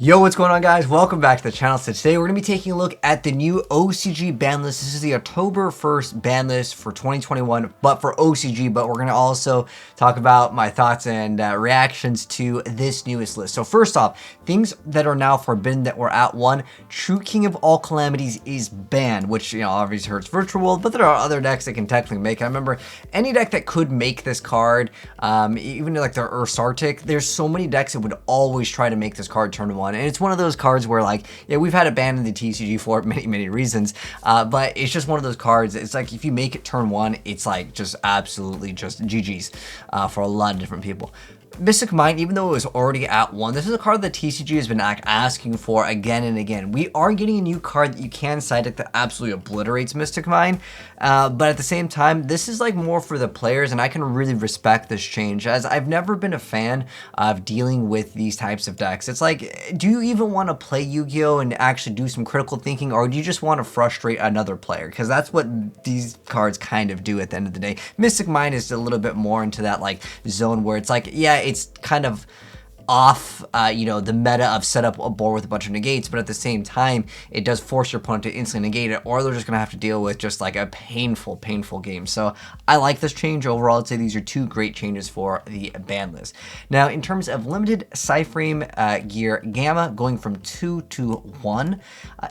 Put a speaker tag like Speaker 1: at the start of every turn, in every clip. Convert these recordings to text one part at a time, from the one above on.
Speaker 1: Yo, what's going on, guys? Welcome back to the channel. So today we're going to be taking a look at the new OCG ban list. This is the October 1st ban list for 2021, but for OCG, but we're going to also talk about my thoughts and reactions to this newest list. So first off, things that are now forbidden that were at 1, True King of All Calamities is banned, which, you know, obviously hurts Virtual World, but there are other decks that can technically make it. I remember any deck that could make this card, even like the Ursartic, there's so many decks that would always try to make this card turn 1. And it's one of those cards where, like, yeah, we've had it banned in the TCG for many reasons, but it's just one of those cards. It's like if you make it turn 1, it's like just absolutely just GG's for a lot of different people. Mystic Mine, even though it was already at 1, this is a card that TCG has been asking for again and again. We are getting a new card that you can side deck that absolutely obliterates Mystic Mine, but at the same time, this is like more for the players, and I can really respect this change, as I've never been a fan of dealing with these types of decks. It's like, do you even want to play Yu-Gi-Oh and actually do some critical thinking, or do you just want to frustrate another player? Because that's what these cards kind of do at the end of the day. Mystic Mine is a little bit more into that like zone where it's like, yeah, it's kind of off, you know, the meta of set up a board with a bunch of negates, but at the same time, it does force your opponent to instantly negate it, or they're just gonna have to deal with just like a painful game. So I like this change overall. I'd say these are two great changes for the ban list. Now, in terms of limited Cyframe gear, Gamma going from 2 to 1,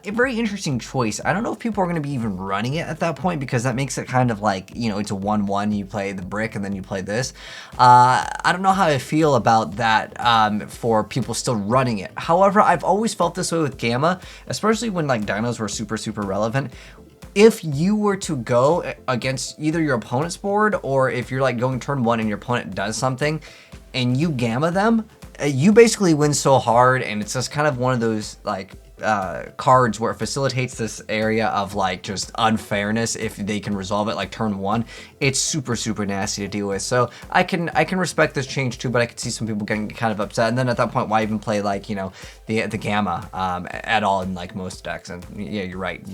Speaker 1: a very interesting choice. I don't know if people are gonna be even running it at that point, because that makes it kind of like, you know, it's a 1-1, you play the brick and then you play this. I don't know how I feel about that. For people still running it. However, I've always felt this way with Gamma, especially when like dinos were super relevant. If you were to go against either your opponent's board, or if you're like going turn 1 and your opponent does something and you Gamma them, you basically win so hard, and it's just kind of one of those like cards where it facilitates this area of like just unfairness if they can resolve it like turn 1. It's super nasty to deal with. So I can respect this change too, but I could see some people getting kind of upset. And then at that point, why even play like, you know, the Gamma at all in like most decks? And yeah, you're right.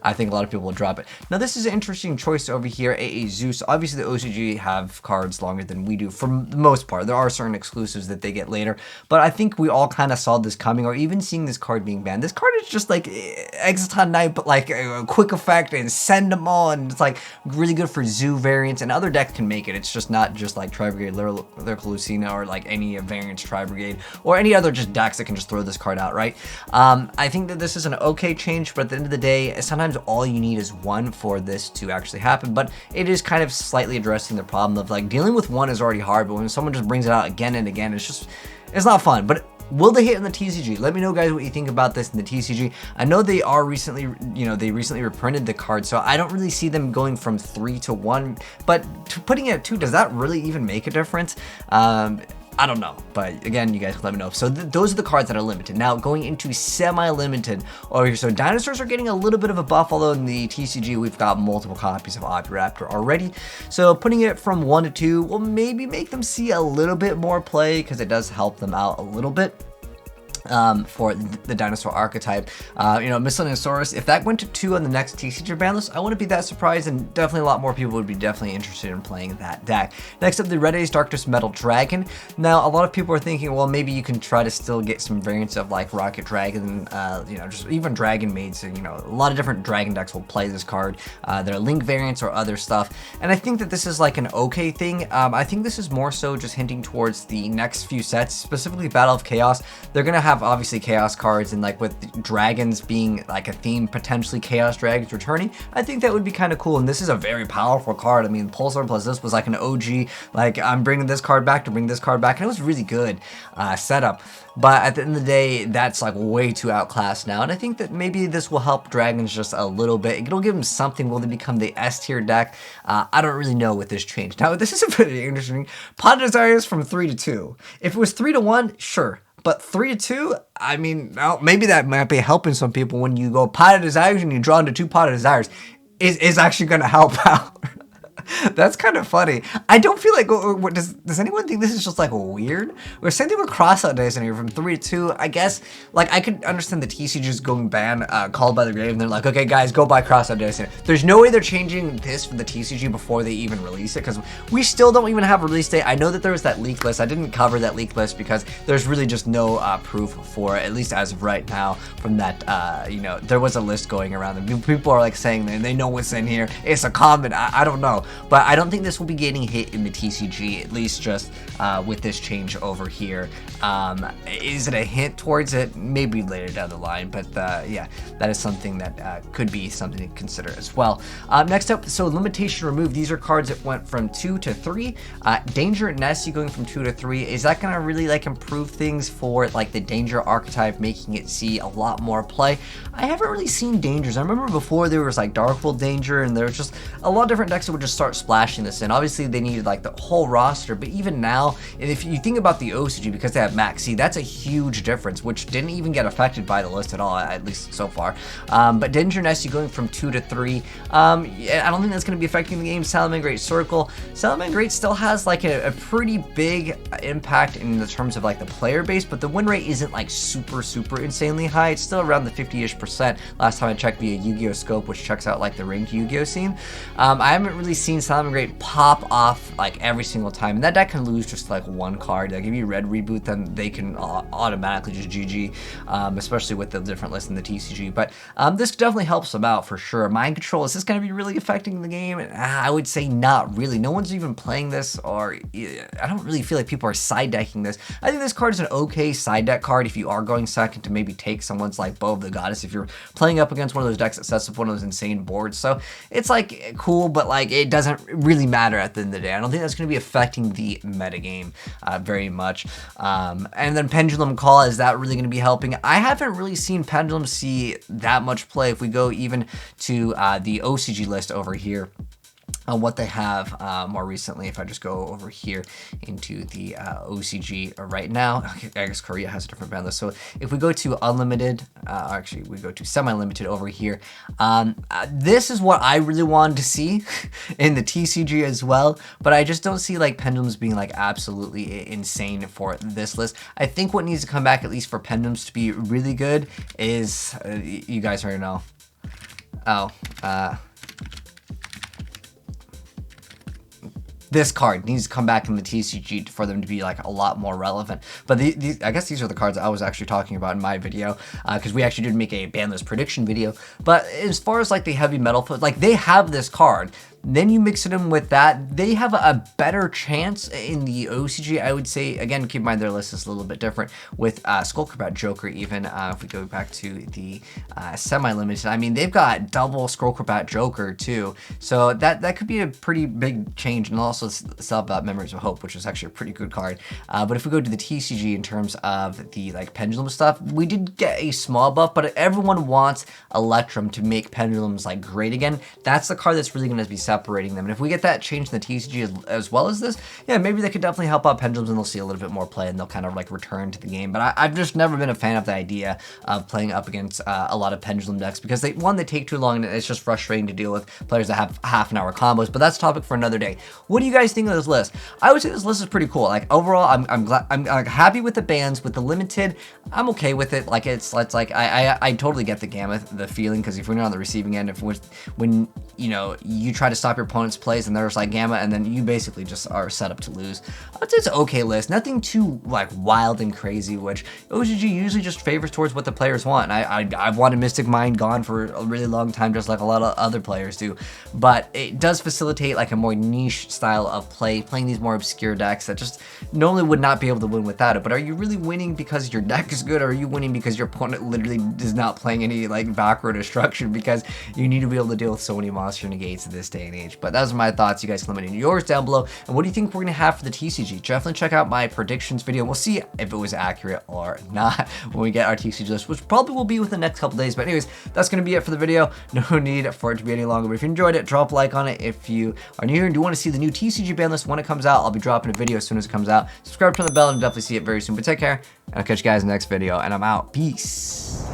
Speaker 1: I think a lot of people will drop it. Now this is an interesting choice over here. AA Zeus. Obviously the OCG have cards longer than we do for the most part. There are certain exclusives that they get later, but I think we all kind of saw this coming, or even seeing this card being banned. This card is just like Exciton Knight, but like a quick effect and send them all, and it's like really good for zoo variants, and other decks can make it. It's just not just like Tri Brigade, Lyrical Lucina, or like any variants Tri Brigade, or any other just decks that can just throw this card out, right? I think that this is an okay change, but at the end of the day, sometimes all you need is 1 for this to actually happen. But it is kind of slightly addressing the problem of like dealing with 1 is already hard, but when someone just brings it out again and again, it's not fun. But will they hit in the TCG? Let me know, guys, what you think about this in the TCG. I know they are recently, you know, they recently reprinted the card, so I don't really see them going from 3 to 1, but putting it at 2, does that really even make a difference? I don't know, but again, you guys can let me know. So those are the cards that are limited. Now, going into semi-limited over here, so dinosaurs are getting a little bit of a buff, although in the TCG, we've got multiple copies of Raptor already. So putting it from 1 to 2 will maybe make them see a little bit more play, because it does help them out a little bit. For the dinosaur archetype. You know, Miscellaneousaurus, if that went to 2 on the next TCG ban list, I wouldn't be that surprised, and definitely a lot more people would be definitely interested in playing that deck. Next up, the Red Ace Darkness Metal Dragon. Now, a lot of people are thinking, well, maybe you can try to still get some variants of like Rocket Dragon, you know, just even Dragon Maids. You know, a lot of different dragon decks will play this card. There are Link variants or other stuff, and I think that this is like an okay thing. I think this is more so just hinting towards the next few sets, specifically Battle of Chaos. They're gonna have obviously chaos cards, and like with dragons being like a theme, potentially chaos dragons returning, I think that would be kind of cool. And this is a very powerful card. I mean, Pulsar plus this was like an OG, like I'm bringing this card back to bring this card back, and it was really good setup. But at the end of the day, that's like way too outclassed now, and I think that maybe this will help dragons just a little bit. It'll give them something. Will they become the S tier deck? I don't really know with this change. Now, this is a pretty interesting. Pot of Desires from 3 to 2. If it was 3 to 1, sure. But 3 to 2, I mean, maybe that might be helping some people. When you go Pot of Desires and you draw into 2 Pot of Desires, is actually going to help out. That's kind of funny. I don't feel like, does anyone think this is just like weird? We're same thing with crossout days in here from 3 to 2. I guess, like, I could understand the TCGs going ban, called by the grave, and they're like, okay guys, go buy crossout days here. There's no way they're changing this for the TCG before they even release it, because we still don't even have a release date. I know that there was that leak list. I didn't cover that leak list because there's really just no proof for it, at least as of right now, from that, you know, there was a list going around, and people are like saying they know what's in here. It's a comment. I don't know, but I don't think this will be getting hit in the TCG, at least just with this change over here. Is it a hint towards it? Maybe later down the line, but yeah, that is something that could be something to consider as well. Next up, so limitation removed. These are cards that went from 2 to 3. Danger Nessie going from 2 to 3. Is that going to really like improve things for like the Danger archetype, making it see a lot more play? I haven't really seen Dangers. I remember before there was like Darkwold Danger, and there was just a lot of different decks that would just start splashing this in. Obviously they needed like the whole roster, but even now, if you think about the OCG, because they have Max C, that's a huge difference, which didn't even get affected by the list at all, at least so far. But Danger Nessie going from 2 to 3, yeah, I don't think that's going to be affecting the game. Salamangreat Circle. Salamangreat still has like a pretty big impact in the terms of like the player base, but the win rate isn't like super insanely high. It's still around the 50-ish% last time I checked via YuGiOh Scope, which checks out like the ranked Yu-Gi-Oh scene. I haven't really seen Salamangreat pop off like every single time, and that deck can lose just like one card. Like if you red reboot them, they can automatically just GG, especially with the different lists in the TCG. But this definitely helps them out for sure. Mind Control, is this going to be really affecting the game? I would say not really. No one's even playing this, or I don't really feel like people are side decking this. I think this card is an okay side deck card if you are going second to maybe take someone's like Bow of the Goddess, if you're playing up against one of those decks that sets up one of those insane boards. So it's like cool, but like it doesn't really matter at the end of the day. I don't think that's going to be affecting the metagame very much. And then Pendulum Call, is that really going to be helping? I haven't really seen Pendulum see that much play. If we go even to the OCG list over here, what they have more recently, if I just go over here into the OCG right now, I guess Korea has a different ban list. So if we go to unlimited, actually we go to semi-limited over here, this is what I really wanted to see in the TCG as well, but I just don't see like Pendulums being like absolutely insane for this list. I think what needs to come back, at least for Pendulums to be really good, is, you guys already know, this card needs to come back in the TCG for them to be like a lot more relevant. But I guess these are the cards I was actually talking about in my video, because we actually did make a ban list prediction video. But as far as like the heavy metal, like they have this card, then you mix it in with that, they have a better chance in the OCG, I would say. Again, keep in mind their list is a little bit different with Skullcrobat Joker even. If we go back to the semi-limited, I mean, they've got double Skullcrobat Joker too. So that could be a pretty big change. And also still have Memories of Hope, which is actually a pretty good card. But if we go to the TCG in terms of the like Pendulum stuff, we did get a small buff, but everyone wants Electrum to make Pendulums like great again. That's the card that's really going to be separating them. And if we get that change in the TCG as well as this, yeah, maybe they could definitely help out Pendulums, and they'll see a little bit more play, and they'll kind of like return to the game. But I've just never been a fan of the idea of playing up against a lot of Pendulum decks, because they take too long, and it's just frustrating to deal with players that have half-an-hour combos. But that's a topic for another day. What do you guys think of this list? I would say this list is pretty cool. Like overall, I'm happy with the bans. With the limited, I'm okay with it. Like it's like I totally get the gamut, the feeling, because if we're not on the receiving end, when you know you try to stop your opponent's plays and there's like gamma, and then you basically just are set up to lose. I would say it's an okay list, nothing too like wild and crazy, which OCG usually just favors towards what the players want. I've wanted Mystic Mind gone for a really long time, just like a lot of other players do, but it does facilitate like a more niche style of playing these more obscure decks that just normally would not be able to win without it. But are you really winning because your deck is good, or are you winning because your opponent literally is not playing any like backward destruction, because you need to be able to deal with so many monster negates in this day and age? But those are my thoughts. You guys can let me know yours down below, and what do you think we're gonna have for the TCG? Definitely check out my predictions video. We'll see if it was accurate or not when we get our TCG list, which probably will be within the next couple days. But anyways, that's gonna be it for the video. No need for it to be any longer, but if you enjoyed it, drop a like on it. If you are new here and do want to see the new TCG ban list when it comes out, I'll be dropping a video as soon as it comes out. Subscribe, turn the bell, and definitely see it very soon. But take care, and I'll catch you guys in the next video, and I'm out. Peace.